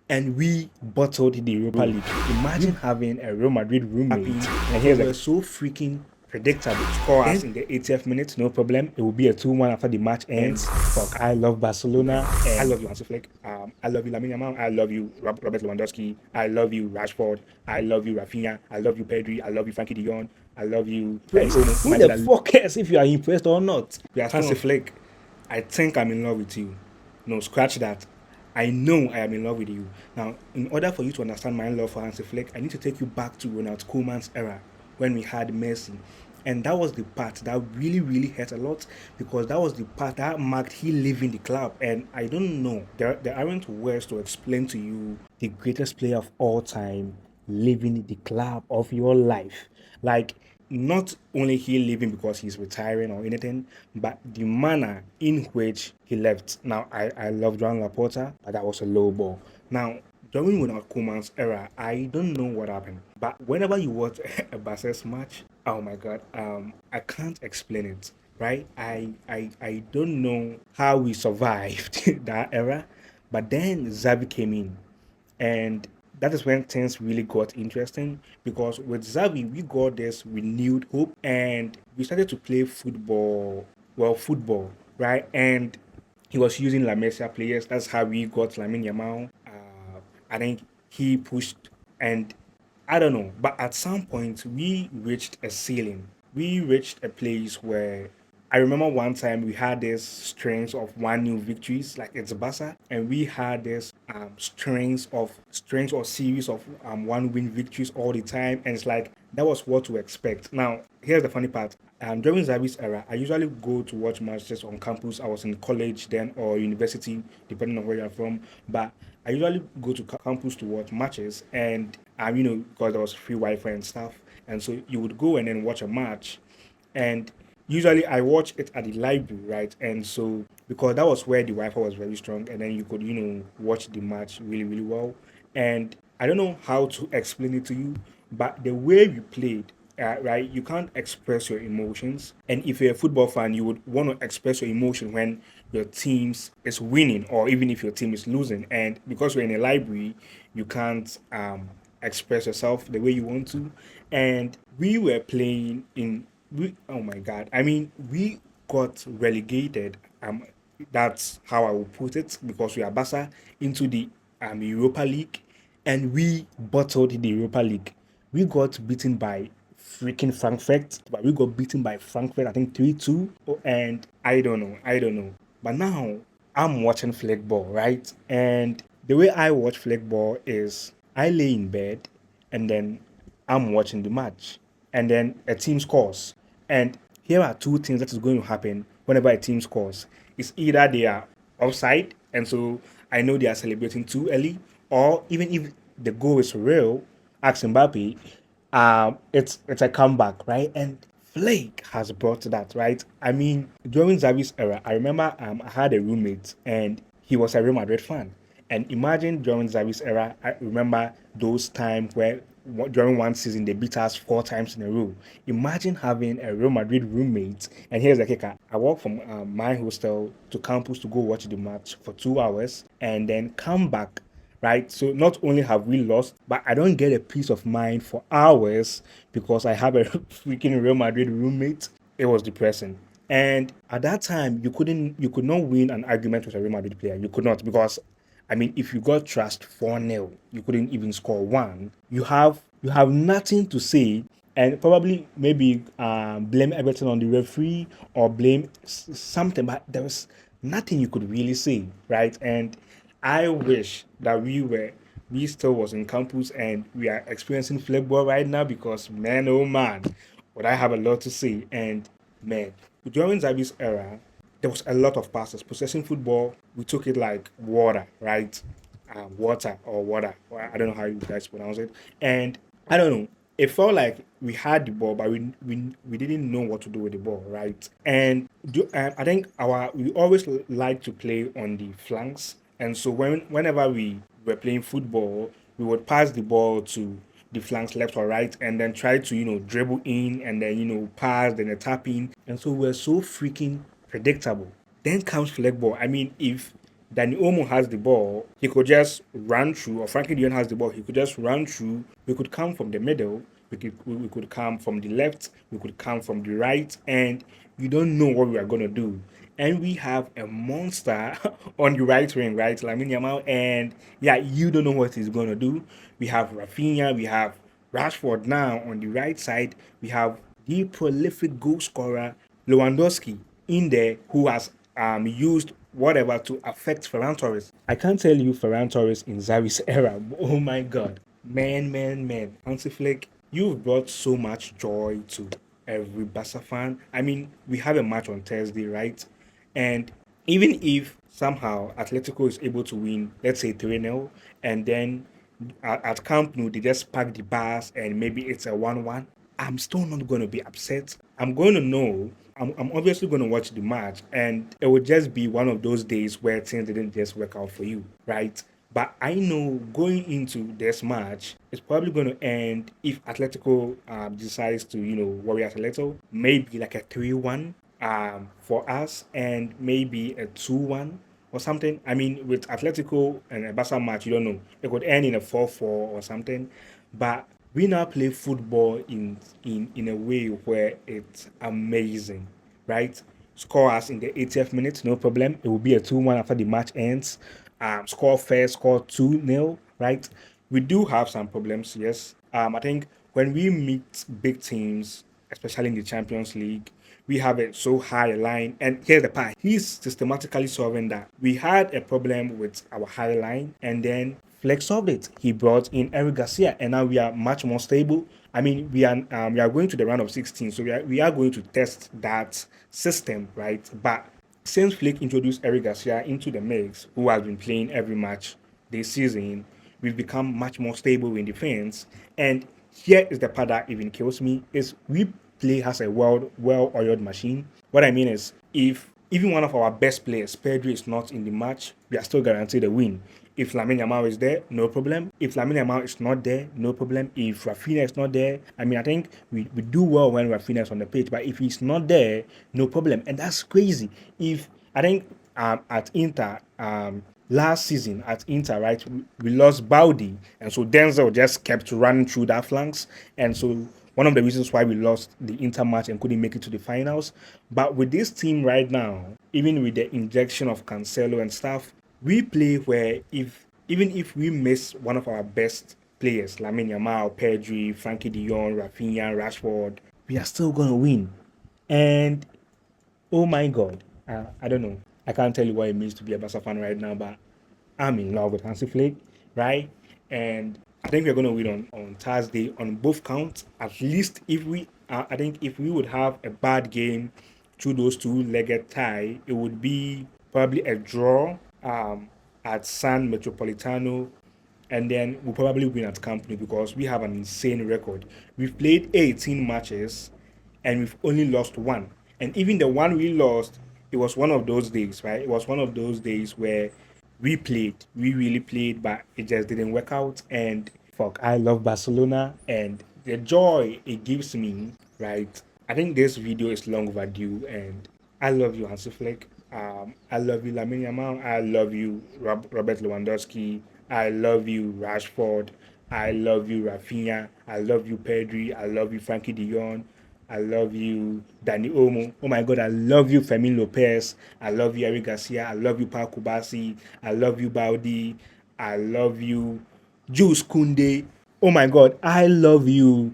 and we bottled the Europa League. Imagine having a Real Madrid roommate, and here's like, we're so freaking predictable. Score us in the 80th minute, no problem. It will be a 2-1 after the match ends. Fuck, I love Barcelona. And I love you, Hansi Flick. I love you, Lamine Yamal. I love you, Robert Lewandowski. I love you, Rashford. I love you, Rafinha. I love you, Pedri. I love you, Frankie de Jong. I love you. Who the fuck cares if you are impressed or not? Hansi Flick, I think I'm in love with you. No, scratch that. I know I am in love with you. Now, in order for you to understand my love for Hansi Flick, I need to take you back to Ronald Koeman's era when we had Messi. And that was the part that really, really hurt a lot because that was the part that marked he leaving the club. And I don't know, there aren't words to explain to you the greatest player of all time leaving the club of your life. Like, not only he leaving because he's retiring or anything, but the manner in which he left. Now, I love Joan Laporta, but that was a low ball. Now, during Ronald Koeman's era, I don't know what happened, but whenever you watch a Barca's match, oh my god, I can't explain it. Right? I don't know how we survived that era, but then Xavi came in, and that is when things really got interesting because with Xavi, we got this renewed hope and we started to play football, football, right? And he was using La Masia players. That's how we got Lamine Yamal. I think he pushed, and I don't know, but at some point we reached a ceiling. We reached a place where I remember one time we had this strings of one new victories, like it's Barca, and we had this strings or series of one win victories all the time, and it's like that was what to expect. Now, here's the funny part. During Xavi's era, I usually go to watch matches on campus. I was in college then or university, depending on where you're from. But I usually go to campus to watch matches, and because there was free Wi-Fi and stuff, and so you would go and then watch a match, and usually I watch it at the library, right? And so because that was where the Wi-Fi was very strong, and then you could watch the match really really well. And I don't know how to explain it to you, but the way we played, right? You can't express your emotions, and if you're a football fan, you would want to express your emotion when your team is winning, or even if your team is losing. And because we're in a library, you can't express yourself the way you want to. And we were playing in oh my god, I mean, we got relegated. That's how I will put it, because we are Barca into the Europa League, and we bottled the Europa League. We got beaten by freaking Frankfurt, but we got beaten by Frankfurt, I think 3-2. And I don't know. But now I'm watching flag ball, right? And the way I watch flag ball is I lay in bed and then I'm watching the match. And then a team scores. And here are two things that is going to happen whenever a team scores. It's either they are offside, and so I know they are celebrating too early, or even if the goal is real, ask Mbappe, it's a comeback, right? And Flake has brought that, right? I mean, during Xavi's era, I remember I had a roommate and he was a Real Madrid fan. And imagine during Xavi's era, I remember those times where during one season they beat us 4 times in a row. Imagine having a Real Madrid roommate. And here's the kicker: I walk from my hostel to campus to go watch the match for 2 hours and then come back. Right, so not only have we lost, but I don't get a peace of mind for hours because I have a freaking Real Madrid roommate. It was depressing. And at that time, you could not win an argument with a Real Madrid player. You could not, because I mean, if you got trashed 4-0, you couldn't even score one. You have nothing to say, and probably maybe blame everything on the referee or blame something, but there was nothing you could really say, right? And I wish that we still was in campus and we are experiencing football right now, because man, oh man, would I have a lot to say. And man, during Xavi's era, there was a lot of passes. Possessing football, we took it like water, right? Water or water. I don't know how you guys pronounce it. And I don't know. It felt like we had the ball, but we didn't know what to do with the ball, right? And I think we always like to play on the flanks, and so whenever we were playing football, we would pass the ball to the flanks left or right, and then try to dribble in, and then pass, then a tap in, and so we're so freaking predictable. Then comes flag ball. I mean, if Danny Olmo has the ball, he could just run through, or Frankie Dion has the ball, he could just run through. We could come from the middle, we could come from the left, we could come from the right, and you don't know what we are going to do. And we have a monster on the right wing, right? Lamine Yamal, and yeah, you don't know what he's going to do. We have Rafinha, we have Rashford now on the right side. We have the prolific goal scorer Lewandowski in there, who has used whatever to affect Ferran Torres. I can't tell you Ferran Torres in Xavi's era. Oh my God. Man. Hansi Flick, you've brought so much joy to every Barca fan. I mean, we have a match on Thursday, right? And even if somehow Atletico is able to win, let's say 3-0, and then at Camp Nou, they just pack the bars and maybe it's a 1-1, I'm still not going to be upset. I'm going to know, I'm obviously going to watch the match, and it will just be one of those days where things didn't just work out for you, right? But I know going into this match, it's probably going to end if Atletico decides to, worry us a little, maybe like a 3-1 for us, and maybe a 2-1 or something. I mean, with Atletico and a Barca match, you don't know. It could end in a 4-4 or something. But we now play football in a way where it's amazing, right? Score us in the 80th minute, no problem. It will be a 2-1 after the match ends. Score first, score 2-0, right? We do have some problems, yes. I think when we meet big teams, especially in the Champions League, we have a so high line. And here's the part. He's systematically solving that. We had a problem with our high line, and then Fleck solved it. He brought in Eric Garcia, and now we are much more stable. I mean, we are going to the round of 16, so we are going to test that system, right? But since Flick introduced Eric Garcia into the mix, who has been playing every match this season, we've become much more stable in defense. And here is the part that even kills me: is we play as a well-oiled machine. What I mean is, if even one of our best players, Pedri, is not in the match, we are still guaranteed a win. If Lamine Yamal is there, no problem. If Lamine Yamal is not there, no problem. If Rafinha is not there, I mean, I think we do well when Rafinha is on the pitch, but if he's not there, no problem. And that's crazy. If I think at Inter, last season at Inter, right, we lost Baudi, and so Denzel just kept running through that flanks, and so one of the reasons why we lost the Inter match and couldn't make it to the finals. But with this team right now, even with the injection of Cancelo and stuff, we play where even if we miss one of our best players, Lamine Yamal, Pedri, Frankie De Jong, Rafinha, Rashford, we are still gonna win. And oh my God, I don't know. I can't tell you what it means to be a Barca fan right now, but I'm in love with Hansi Flick, right? And I think we're going to win on Thursday on both counts. At least if we, I think if we would have a bad game through those two-legged tie, it would be probably a draw at San Metropolitano, and then we'll probably win at Camp Nou because we have an insane record. We've played 18 matches and we've only lost one. And even the one we lost, it was one of those days, right? It was one of those days where we really played, but it just didn't work out. And fuck, I love Barcelona, and the joy it gives me, right? I think this video is long overdue, and I love you, Hansi Flick. I love you, Lamine Yamal. I love you, Robert Lewandowski. I love you, Rashford. I love you, Rafinha. I love you, Pedri. I love you, Frankie De Jong. I love you, Danny Olmo. Oh my God, I love you, Fermin Lopez. I love you, Eric Garcia. I love you, Pau Kubasi. I love you, Baudi. I love you, Jules Kunde. Oh my God, I love you,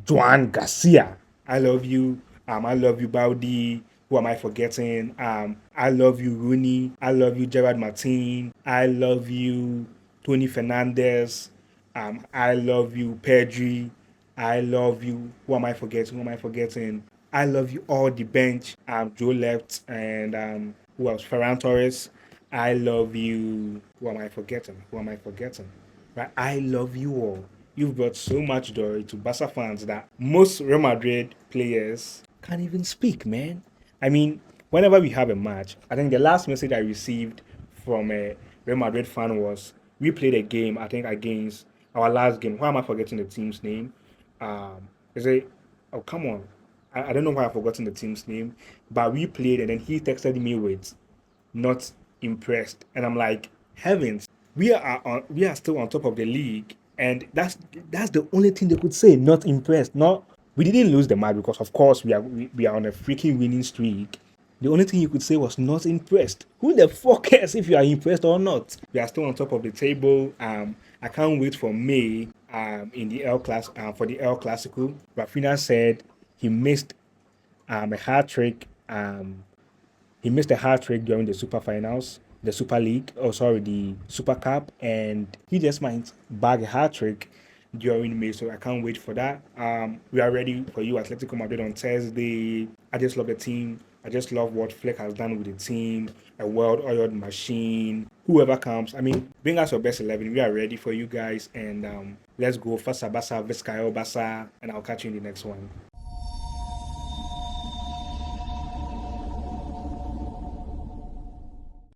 Juan Garcia. I love you. I love you, Baudi. Who am I forgetting? I love you, Rooney. I love you, Gerard Martin. I love you, Tony Fernandez. I love you, Pedri. I love you. Who am I forgetting? Who am I forgetting? I love you, all the bench. Joe left, and who else? Ferran Torres. I love you. Who am I forgetting? Who am I forgetting? Right? I love you all. You've brought so much joy to Barca fans that most Real Madrid players can't even speak, man. I mean, whenever we have a match, I think the last message I received from a Real Madrid fan was, we played a game, I think, against our last game. Why am I forgetting the team's name? Is it? Oh, come on. I don't know why I've forgotten the team's name, but we played, and then he texted me with not impressed. And I'm like, heavens, we are still on top of the league, and that's the only thing they could say. Not impressed. Not we didn't lose the match because of course we are on a freaking winning streak. The only thing you could say was not impressed. Who the fuck cares if you are impressed or not? We are still on top of the table. I can't wait for May in the L class for the El Clasico. Rafinha said he missed a hat trick. He missed a hat trick during the Super Finals, the Super League, oh sorry, the Super Cup, and he just might bag a hat trick during May. So I can't wait for that. We are ready for you, Atletico Madrid, on Thursday. I just love the team. I just love what Flick has done with the team. A well-oiled machine. Whoever comes, I mean, bring us your best 11. We are ready for you guys, and let's go. Fasa Basa, Vizcayo Basa, and I'll catch you in the next one.